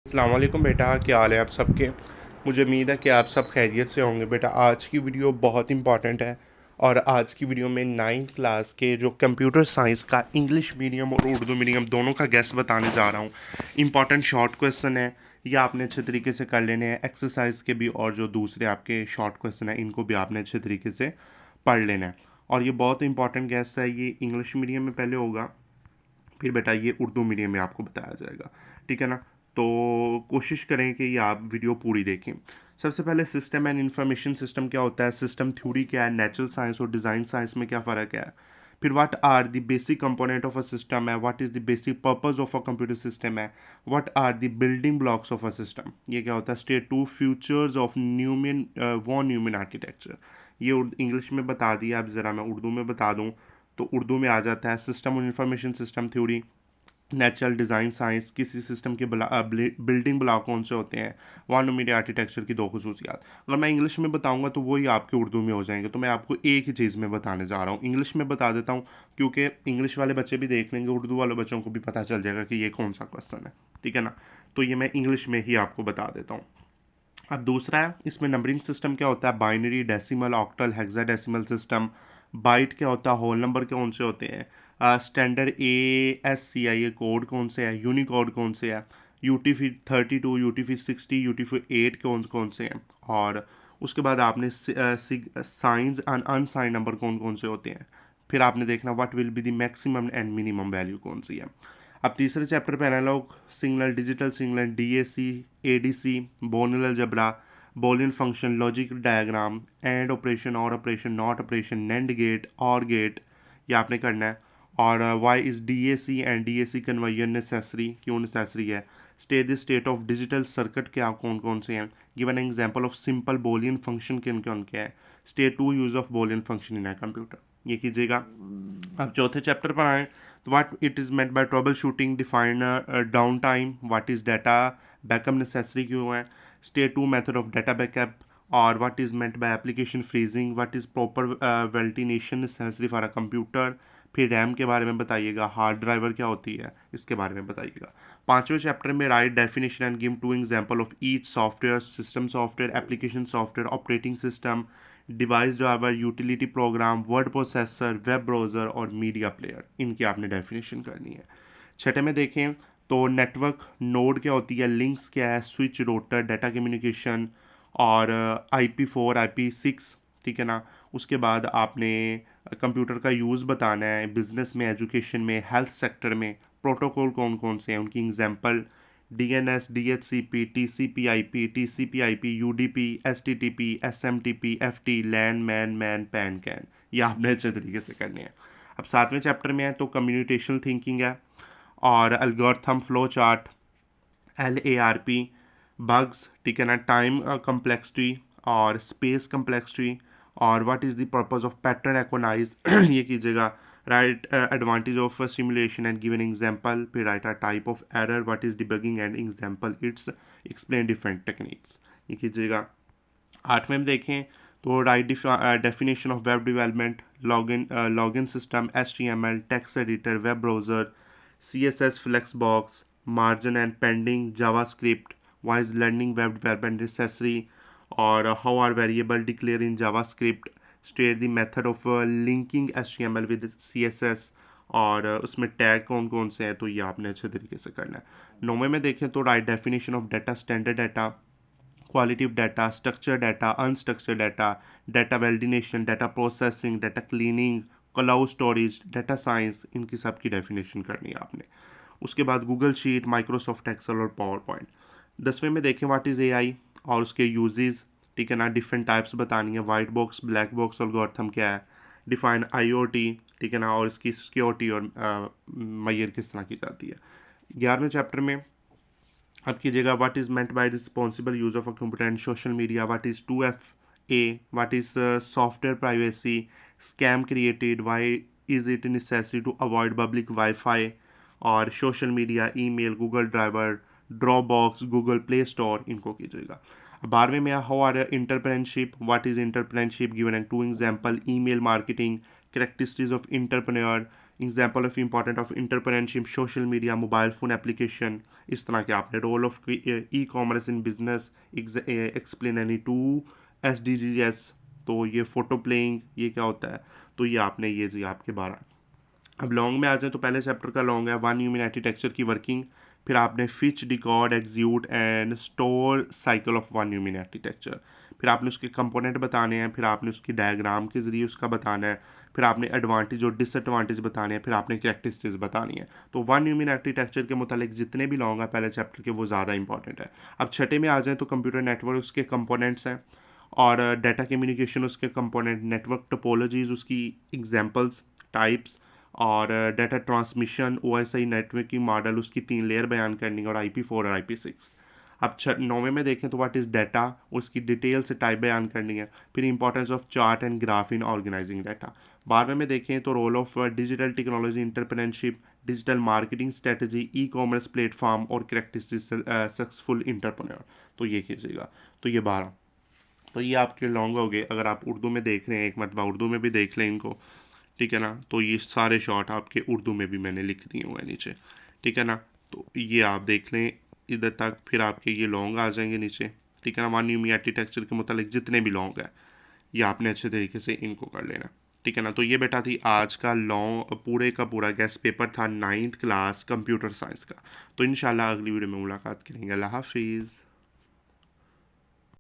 अस्सलाम वालेकुम बेटा, क्या हाल है आप सबके। मुझे उम्मीद है कि आप सब खैरियत से होंगे। बेटा आज की वीडियो बहुत इंपॉर्टेंट है और आज की वीडियो में 9th क्लास के जो कंप्यूटर साइंस का इंग्लिश मीडियम और उर्दू मीडियम दोनों का गेस बताने जा रहा हूँ। इंपॉर्टेंट शॉर्ट क्वेश्चन है, ये आपने अच्छे तरीके से कर लेने हैं। एक्सरसाइज के भी और जो दूसरे आपके शॉर्ट क्वेश्चन हैं इनको भी आपने अच्छे तरीके से पढ़ लेना है। और ये बहुत इंपॉर्टेंट गेस है, ये इंग्लिश मीडियम में पहले होगा, फिर बेटा ये उर्दू मीडियम में आपको बताया जाएगा, ठीक है ना। तो कोशिश करें कि ये आप वीडियो पूरी देखें। सबसे पहले सिस्टम एंड इंफॉर्मेशन सिस्टम क्या होता है, सिस्टम थ्योरी क्या है, नेचुरल साइंस और डिज़ाइन साइंस में क्या फ़र्क है। फिर what are the basic component of a system है, what is the basic purpose of a computer system है, what are the building blocks of a system, ये क्या होता है। State two features of Neumann von Neumann architecture, ये English में बता दिया। अब ज़रा मैं उर्दू में बता दूँ तो उर्दू में आ जाता है सिस्टम और information system theory, natural design science, किसी सिस्टम के बिल्डिंग ब्लॉक कौन से होते हैं, वानोमीडिया आर्किटेक्चर की दो खसूसियात। अगर मैं इंग्लिश में बताऊंगा तो वही आपके उर्दू में हो जाएंगे, तो मैं आपको एक ही चीज़ में बताने जा रहा हूँ। इंग्लिश में बता देता हूँ क्योंकि इंग्लिश वाले बच्चे भी देख लेंगे, उर्दू वाले बच्चों को भी पता चल जाएगा कि ये कौन सा क्वेश्चन है, ठीक है ना। तो ये मैं इंग्लिश में ही आपको बता देता हूँ। अब दूसरा है, इसमें नंबरिंग सिस्टम क्या होता है, binary, decimal, octal, hexadecimal system. Byte क्या होता है, होल नंबर कौन से होते हैं, स्टैंडर्ड ASCII ये कोड कौन से है, यूनिकोड कौन से है, UTF-32, UTF-60, UTF-8 कौन कौन से हैं। और उसके बाद आपने साइंस एंड अनसाइन नंबर कौन कौन से होते हैं। फिर आपने देखना what will be the maximum and minimum value कौन सी है। अब तीसरे चैप्टर पे analogue signal, digital signal, DAC, ADC, Boolean algebra, Boolean function, logic diagram, and operation, or operation, not operation, nand gate, or gate, ये आपने करना है। और why is DAC and DAC conversion necessary, क्यों नेसेसरी है। State the state of digital circuit क्या कौन कौन से हैं। Given example of simple Boolean function किन कौन क्या है। State two use of Boolean function in a computer, ये कीजिएगा। अब चौथे चैप्टर पर आए तो what it is meant by trouble shooting, define down time, what is data backup necessary क्यों है। State two method of data backup, और what is meant by application freezing, what is proper ventilation necessary for a computer. फिर RAM के बारे में बताइएगा, hard driver क्या होती है इसके बारे में बताइएगा। पांचवें चैप्टर में right definition and give two example of each software, system software, application software, operating system, device driver, utility programme, word processor, web browser और मीडिया प्लेयर, इनकी आपने डेफिनेशन करनी है। छठे में देखें तो नेटवर्क नोड क्या होती है, लिंक्स क्या है, स्विच, रोटर, डाटा कम्युनिकेशन, और IP4, IP6, ठीक है ना। उसके बाद आपने कंप्यूटर का यूज़ बताना है बिजनेस में, एजुकेशन में, हेल्थ सेक्टर में। प्रोटोकॉल कौन कौन से हैं उनकी example, DNS, DHCP, TCP/IP, TCP/IP, UDP, STTP, SMTP, FT, LAN, man, pan, can, ये आपने अच्छे तरीके से करने हैं। अब सातवें चैप्टर में है तो कम्युनिकेशनल थिंकिंग है, और algorithm, flow chart, LARP, bugs, ठीक है ना, टाइम कम्प्लेक्सिटी और स्पेस कम्प्लेक्सिटी, और what is the purpose of pattern एक्वानाइज ये कीजिएगा। Write advantage of simulation and given example, फिर write a type of error, what is debugging and example its, explain different techniques, ये कीजिएगा। आठवें में देखें तो write definition of web development, login system, HTML, text editor, web browser, CSS, flexbox, margin and pending, JavaScript, why is learning web development necessary, or how are variable declared in JavaScript, state the method of linking HTML with CSS, और उसमें tag कौन कौन से हैं, तो ये आपने अच्छे तरीके से करना है। नौवें में देखें तो write definition of data, standard data, qualitative data, structure data, unstructure data, data validation, data processing, data cleaning, cloud storage, data science, इनकी सब की डेफिनेशन करनी है आपने। उसके बाद गूगल शीट, माइक्रोसॉफ्ट एक्सेल और पावर पॉइंट। 10वें में देखें व्हाट इज़ AI और उसके यूजेस, ठीक है ना, डिफरेंट टाइप्स बतानी है, white box, black box, algorithm क्या है, डिफाइन IoT, ठीक है ना, और इसकी सिक्योरिटी और मैयर किस तरह की जाती है। 11वें चैप्टर में अब कीजिएगा what is meant by responsible use of a computer and social media, what is 2FA, what is software privacy, scam created, why is it necessary to avoid public WiFi, और social media, email, Google driver, Dropbox, Google Play Store, इनको कीजिएगा। 12वें में how are entrepreneurship, what is entrepreneurship given and two example, email marketing, characteristics of entrepreneur, example of important of entrepreneurship, social media, mobile phone application, इस तरह के आपने role of e commerce in business, explain any two SDGs, तो ये photo playing ये क्या होता है, तो ये आपने ये जी आपके 12। अब लॉन्ग में आ जाए तो पहले चैप्टर का लॉन्ग है वन ह्यूमन आर्किटेक्चर की वर्किंग, फिर आपने fetch decode execute and store cycle of von Neumann architecture, फिर आपने उसके कंपोनेंट बताने हैं, फिर आपने उसकी डायग्राम के ज़रिए उसका बताना है, फिर आपने एडवांटेज और डिसएडवांटेज बताने हैं, फिर आपने कैरेक्टरिस्टिक्स बतानी है। तो वन ह्यूमन आर्किटेक्चर के मुतालिक जितने भी लॉन्ग है पहले चैप्टर के वो ज़्यादा इंपॉर्टेंट है। अब छठे में आ जाए तो कंप्यूटर नेटवर्क उसके कंपोनेंट्स हैं, और डाटा कम्युनिकेशन उसके कंपोनेंट, नेटवर्क टोपोलॉजीज उसकी एग्जांपल्स, टाइप्स, और data transmission OSI networking model उसकी 3 लेयर बयान करनी है, और IP4 और IP6। अब 9वें में देखें तो व्हाट इज़ डाटा, उसकी डिटेल से टाइप बयान करनी है, फिर importance of chart and graph in organising data. 12वें में देखें तो role of digital technology entrepreneurship, digital marketing strategy, e-commerce platform और कैरेक्टरिस्टिक्स सक्सेसफुल इंटरप्रेन्योर, तो ये कीजिएगा। तो ये 12, तो ये आपके लॉन्ग हो गए। अगर आप उर्दू में देख रहे हैं एक मरतबा उर्दू में भी देख लें इनको, ठीक है ना, तो ये सारे शॉर्ट आपके उर्दू में भी मैंने लिख दिए हुए हैं नीचे, ठीक है ना, तो ये आप देख लें इधर तक, फिर आपके ये लॉन्ग आ जाएंगे नीचे, ठीक है ना, वन यूमी आर्किटेक्चर के मुतालिक जितने भी लॉन्ग है ये आपने अच्छे तरीके से इनको कर लेना, ठीक है ना। तो ये बेटा थी आज का लॉन्ग पूरे का पूरा गेस्ट पेपर था 9th क्लास कंप्यूटर साइंस का। तो इंशाल्लाह अगली वीडियो में मुलाकात करेंगे। अल्लाह हाफिज़।